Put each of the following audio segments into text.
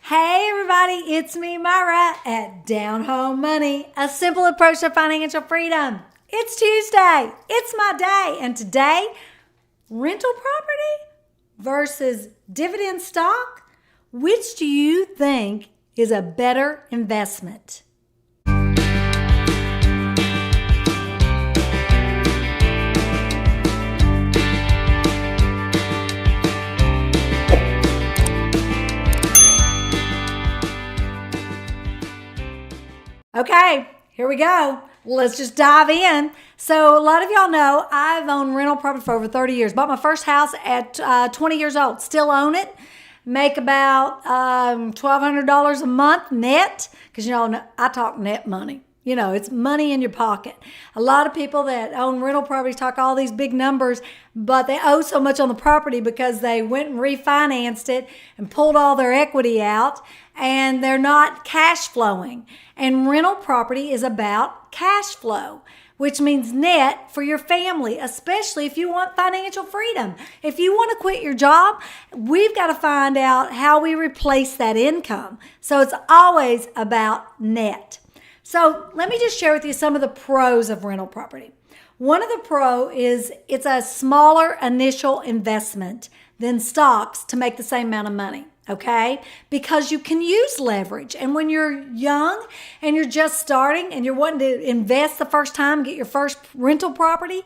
Hey everybody, it's me, Myra, at Down Home Money, a simple approach to financial freedom. It's Tuesday, it's my day, and today, rental property versus dividend stock, which do you think is a better investment? Okay, here we go. Let's just dive in. So a lot of y'all know I've owned rental property for over 30 years. Bought my first house at 20 years old. Still own it. Make about $1,200 a month net. Because, I talk net money. It's money in your pocket. A lot of people that own rental properties talk all these big numbers, but they owe so much on the property because they went and refinanced it and pulled all their equity out, and they're not cash flowing. And rental property is about cash flow, which means net for your family, especially if you want financial freedom. If you want to quit your job, we've got to find out how we replace that income. So it's always about net. So let me just share with you some of the pros of rental property. One of the pros is it's a smaller initial investment than stocks to make the same amount of money, okay? Because you can use leverage. And when you're young and you're just starting and you're wanting to invest the first time, get your first rental property,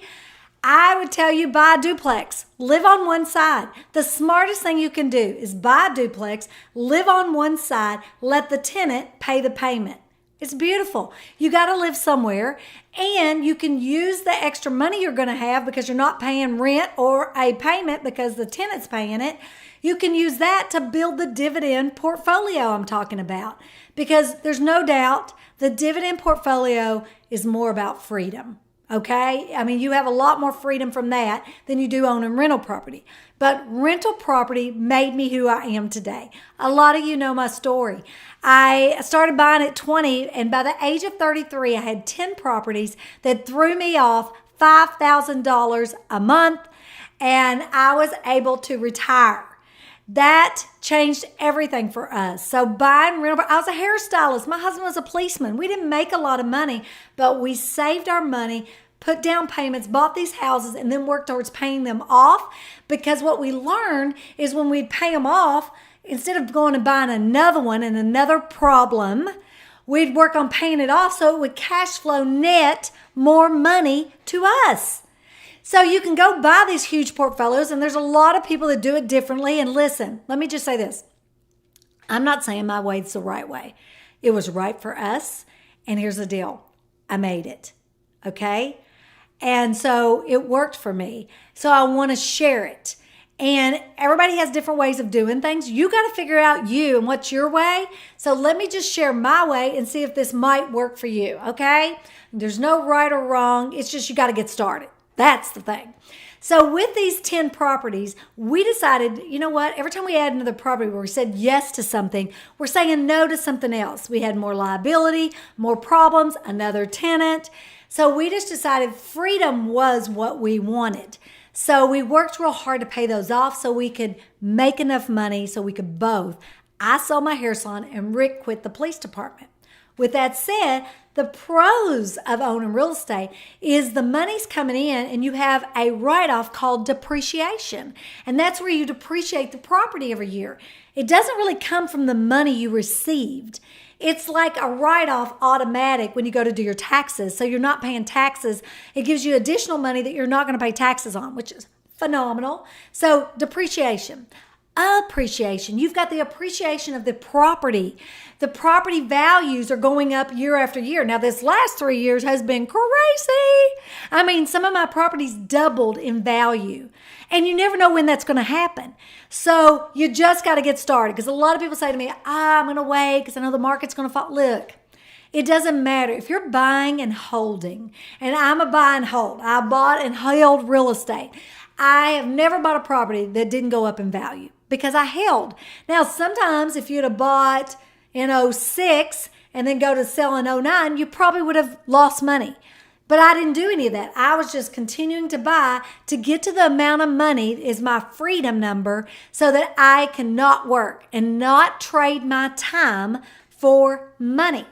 I would tell you buy a duplex. Live on one side. The smartest thing you can do is buy a duplex, live on one side, let the tenant pay the payment. It's beautiful. You got to live somewhere, and you can use the extra money you're going to have because you're not paying rent or a payment because the tenant's paying it. You can use that to build the dividend portfolio I'm talking about, because there's no doubt the dividend portfolio is more about freedom. Okay? I mean, you have a lot more freedom from that than you do owning rental property. But rental property made me who I am today. A lot of you know my story. I started buying at 20, and by the age of 33, I had 10 properties that threw me off $5,000 a month, and I was able to retire. That changed everything for us. So buying rental, I was a hairstylist. My husband was a policeman. We didn't make a lot of money, but we saved our money, put down payments, bought these houses, and then worked towards paying them off. Because what we learned is when we'd pay them off, instead of going and buying another one and another problem, we'd work on paying it off so it would cash flow net more money to us. So you can go buy these huge portfolios, and there's a lot of people that do it differently. And listen, let me just say this. I'm not saying my way's the right way. It was right for us, and here's the deal. I made it, okay? And so it worked for me. So I want to share it. And everybody has different ways of doing things. You got to figure out you and what's your way. So let me just share my way and see if this might work for you, okay? There's no right or wrong. It's just you got to get started. That's the thing. So with these 10 properties, we decided, you know what? Every time we add another property where we said yes to something, we're saying no to something else. We had more liability, more problems, another tenant. So we just decided freedom was what we wanted. So we worked real hard to pay those off so we could make enough money so we could both. I sold my hair salon and Rick quit the police department. With that said, the pros of owning real estate is the money's coming in and you have a write-off called depreciation. And that's where you depreciate the property every year. It doesn't really come from the money you received. It's like a write-off automatic when you go to do your taxes. So you're not paying taxes. It gives you additional money that you're not going to pay taxes on, which is phenomenal. So depreciation. Appreciation. You've got the appreciation of the property. The property values are going up year after year. Now, this last 3 years has been crazy. I mean, some of my properties doubled in value. And you never know when that's going to happen. So you just got to get started. Because a lot of people say to me, I'm going to wait because I know the market's going to fall. Look, it doesn't matter. If you're buying and holding, and I'm a buy and hold. I bought and held real estate. I have never bought a property that didn't go up in value because I held. Now, sometimes if you'd have bought in '06 and then go to sell in '09, you probably would have lost money. But I didn't do any of that. I was just continuing to buy to get to the amount of money is my freedom number so that I can not work and not trade my time for money.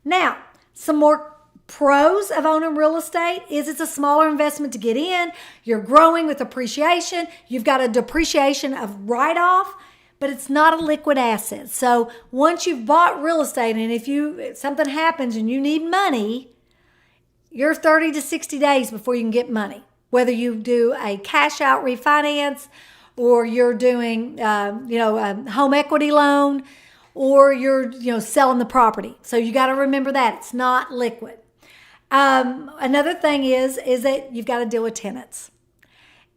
Now, some more pros of owning real estate is it's a smaller investment to get in. You're growing with appreciation. You've got a depreciation of write-off, but it's not a liquid asset. So once you've bought real estate and if something happens and you need money, you're 30 to 60 days before you can get money. Whether you do a cash out refinance or you're doing a home equity loan or you're selling the property. So you got to remember that it's not liquid. Another thing is that you've got to deal with tenants.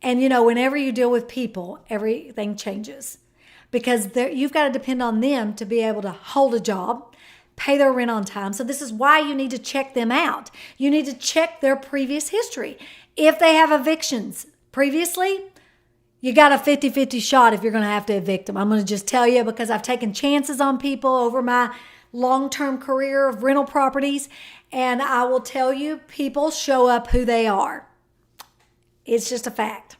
And, whenever you deal with people, everything changes because you've got to depend on them to be able to hold a job, pay their rent on time. So this is why you need to check them out. You need to check their previous history. If they have evictions previously, you got a 50-50 shot if you're going to have to evict them. I'm going to just tell you because I've taken chances on people over my long-term career of rental properties. And I will tell you, people show up who they are. It's just a fact.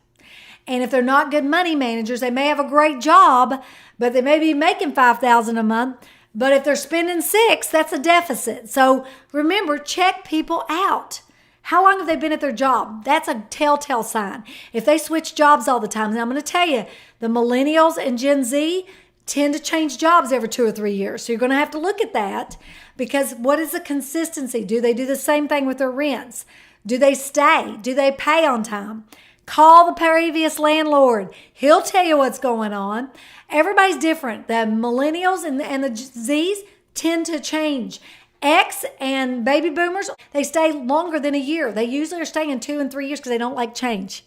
And if they're not good money managers, they may have a great job, but they may be making $5,000 a month. But if they're spending $6,000, that's a deficit. So remember, check people out. How long have they been at their job? That's a telltale sign. If they switch jobs all the time, and I'm going to tell you, the millennials and Gen Z tend to change jobs every 2 or 3 years. So you're going to have to look at that because what is the consistency? Do they do the same thing with their rents? Do they stay? Do they pay on time? Call the previous landlord. He'll tell you what's going on. Everybody's different. The millennials and the Zs tend to change. X and baby boomers, they stay longer than a year. They usually are staying 2 and 3 years because they don't like change.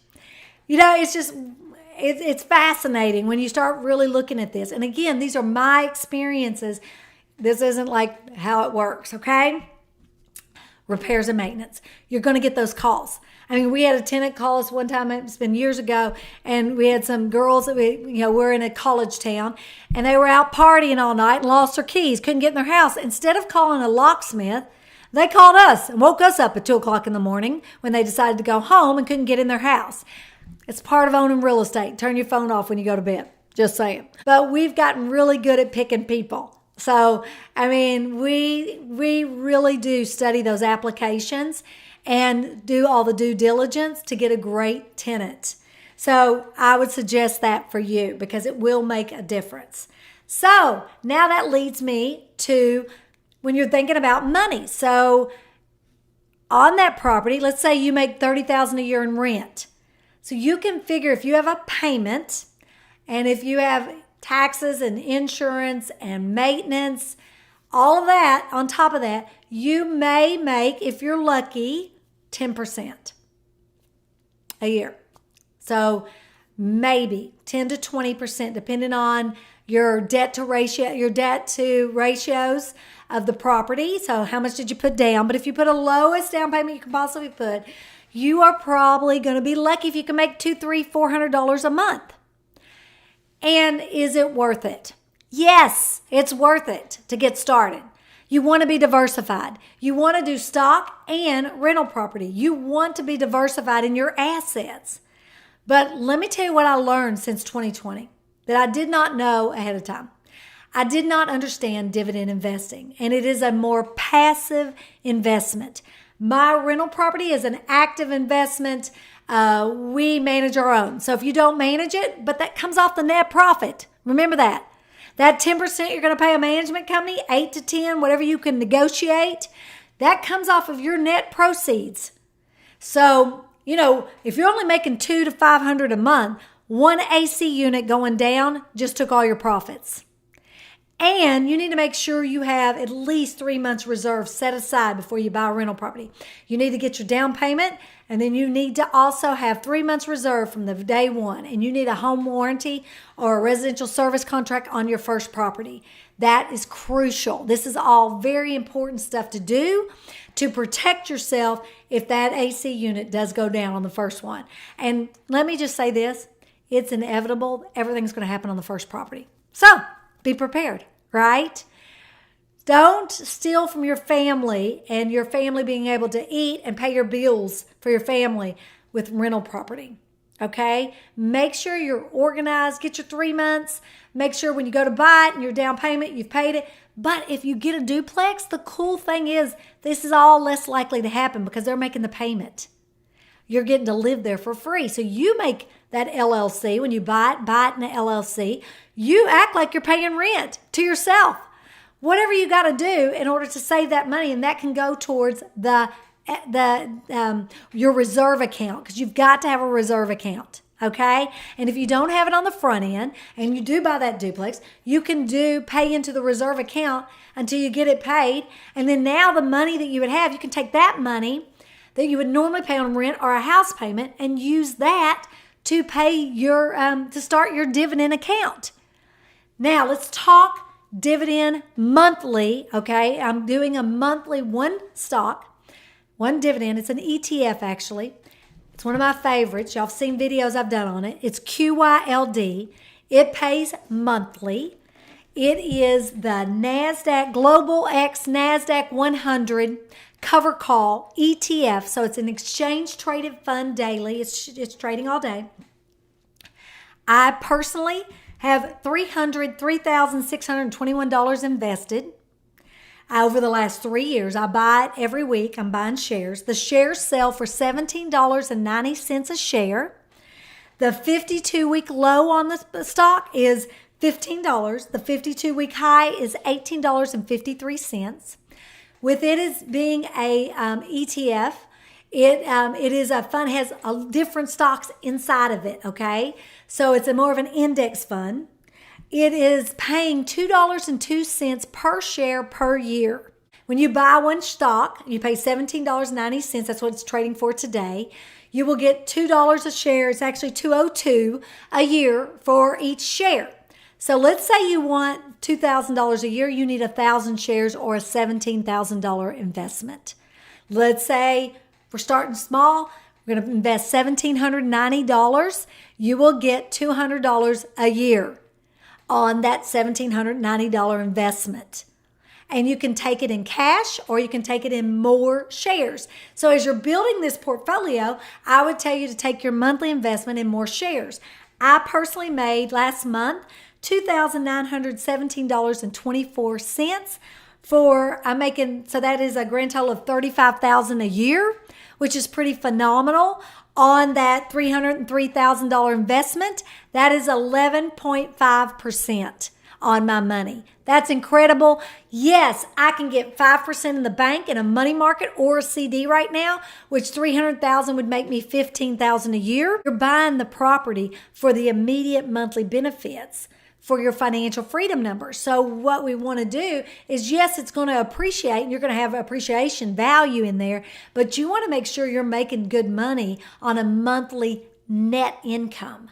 It's just... It's fascinating when you start really looking at this. And again, these are my experiences. This isn't like how it works, okay? Repairs and maintenance. You're going to get those calls. I mean, we had a tenant call us one time, it's been years ago, and we had some girls that we're in a college town, and they were out partying all night and lost their keys, couldn't get in their house. Instead of calling a locksmith, they called us and woke us up at 2 o'clock in the morning when they decided to go home and couldn't get in their house. It's part of owning real estate. Turn your phone off when you go to bed. Just saying. But we've gotten really good at picking people. So, I mean, we really do study those applications and do all the due diligence to get a great tenant. So I would suggest that for you because it will make a difference. So now that leads me to when you're thinking about money. So on that property, let's say you make $30,000 a year in rent. So you can figure if you have a payment and if you have taxes and insurance and maintenance, all of that, on top of that, you may make, if you're lucky, 10% a year. So maybe 10 to 20%, depending on your debt to ratios of the property. So how much did you put down? But if you put a lowest down payment you can possibly put, you are probably going to be lucky if you can make $200, $300, $400 a month. And is it worth it? Yes, it's worth it to get started. You want to be diversified. You want to do stock and rental property. You want to be diversified in your assets. But let me tell you what I learned since 2020 that I did not know ahead of time. I did not understand dividend investing, and it is a more passive investment. My rental property is an active investment. We manage our own. So if you don't manage it, but that comes off the net profit. Remember that. That 10% you're going to pay a management company, 8 to 10, whatever you can negotiate, that comes off of your net proceeds. So, if you're only making $200 to $500 a month, one AC unit going down just took all your profits. And you need to make sure you have at least 3 months reserve set aside before you buy a rental property. You need to get your down payment, and then you need to also have 3 months reserve from the day one. And you need a home warranty or a residential service contract on your first property. That is crucial. This is all very important stuff to do to protect yourself if that AC unit does go down on the first one. And let me just say this, it's inevitable. Everything's going to happen on the first property. So be prepared, right? Don't steal from your family and your family being able to eat and pay your bills for your family with rental property. Okay? Make sure you're organized. Get your 3 months. Make sure when you go to buy it and your down payment, you've paid it. But if you get a duplex, the cool thing is this is all less likely to happen because they're making the payment. You're getting to live there for free. So you make that LLC. When you buy it in an LLC. You act like you're paying rent to yourself. Whatever you got to do in order to save that money, and that can go towards your reserve account, because you've got to have a reserve account, okay? And if you don't have it on the front end and you do buy that duplex, you can pay into the reserve account until you get it paid, and then now the money that you would have, you can take that money that you would normally pay on rent or a house payment and use that to pay your to start your dividend account. Now let's talk dividend monthly, okay? I'm doing a monthly one dividend. It's an ETF, actually. It's one of my favorites. Y'all have seen videos I've done on it. It's QYLD. It pays monthly. It is the NASDAQ Global X NASDAQ 100 cover call ETF. So it's an exchange traded fund daily. It's trading all day. I personally have $303,621 invested over the last 3 years. I buy it every week. I'm buying shares. The shares sell for $17.90 a share. The 52-week low on the stock is $15. The 52-week high is $18.53. With it as being a ETF, it is a fund, has different stocks inside of it, okay? So it's more of an index fund. It is paying $2.02 per share per year. When you buy one stock, you pay $17.90. That's what it's trading for today. You will get $2 a share. It's actually $2.02 a year for each share. So let's say you want $2,000 a year. You need 1,000 shares or a $17,000 investment. Let's say we're starting small. We're going to invest $1,790. You will get $200 a year on that $1,790 investment. And you can take it in cash or you can take it in more shares. So as you're building this portfolio, I would tell you to take your monthly investment in more shares. I personally made last month $2,917.24 so that is a grand total of $35,000 a year, which is pretty phenomenal. On that $303,000 investment, that is 11.5% on my money. That's incredible. Yes, I can get 5% in the bank in a money market or a CD right now, which $300,000 would make me $15,000 a year. You're buying the property for the immediate monthly benefits for your financial freedom number. So what we want to do is, yes, it's going to appreciate and you're going to have appreciation value in there, but you want to make sure you're making good money on a monthly net income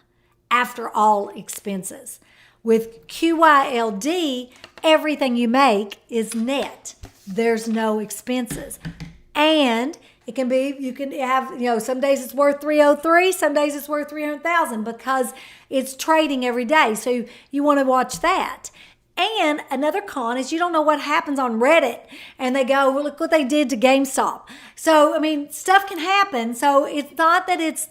after all expenses. With QYLD, everything you make is net. There's no expenses. And it can be, you can have, some days it's worth 303, some days it's worth 300,000 because it's trading every day. So you want to watch that. And another con is you don't know what happens on Reddit and they go, well, look what they did to GameStop. So, stuff can happen. So it's not that it's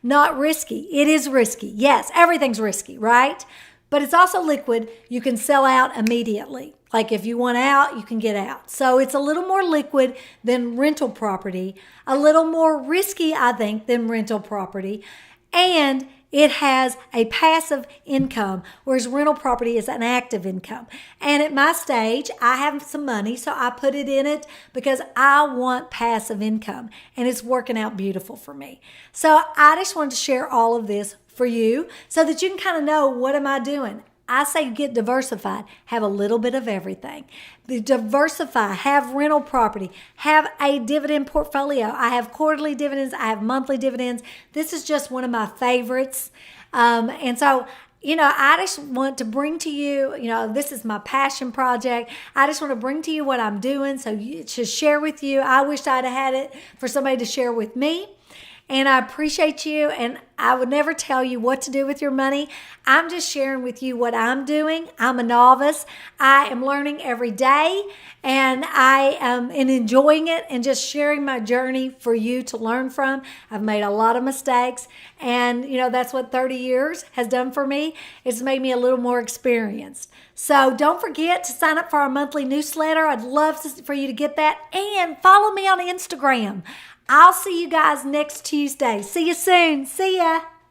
not risky. It is risky. Yes, everything's risky, right? But it's also liquid. You can sell out immediately. Like if you want out, you can get out. So it's a little more liquid than rental property, a little more risky, I think, than rental property. And it has a passive income, whereas rental property is an active income. And at my stage, I have some money, so I put it in it because I want passive income. And it's working out beautiful for me. So I just wanted to share all of this for you so that you can kind of know, what am I doing? I say get diversified. Have a little bit of everything. Diversify. Have rental property. Have a dividend portfolio. I have quarterly dividends. I have monthly dividends. This is just one of my favorites. And so, I just want to bring to you, this is my passion project. I just want to bring to you what I'm doing to share with you. I wish I'd have had it for somebody to share with me. and I appreciate you, and I would never tell you what to do with your money. I'm just sharing with you what I'm doing. I'm a novice. I am learning every day, and I am enjoying it and just sharing my journey for you to learn from. I've made a lot of mistakes, and that's what 30 years has done for me. It's made me a little more experienced. So don't forget to sign up for our monthly newsletter. I'd love for you to get that, and follow me on Instagram. I'll see you guys next Tuesday. See you soon. See ya.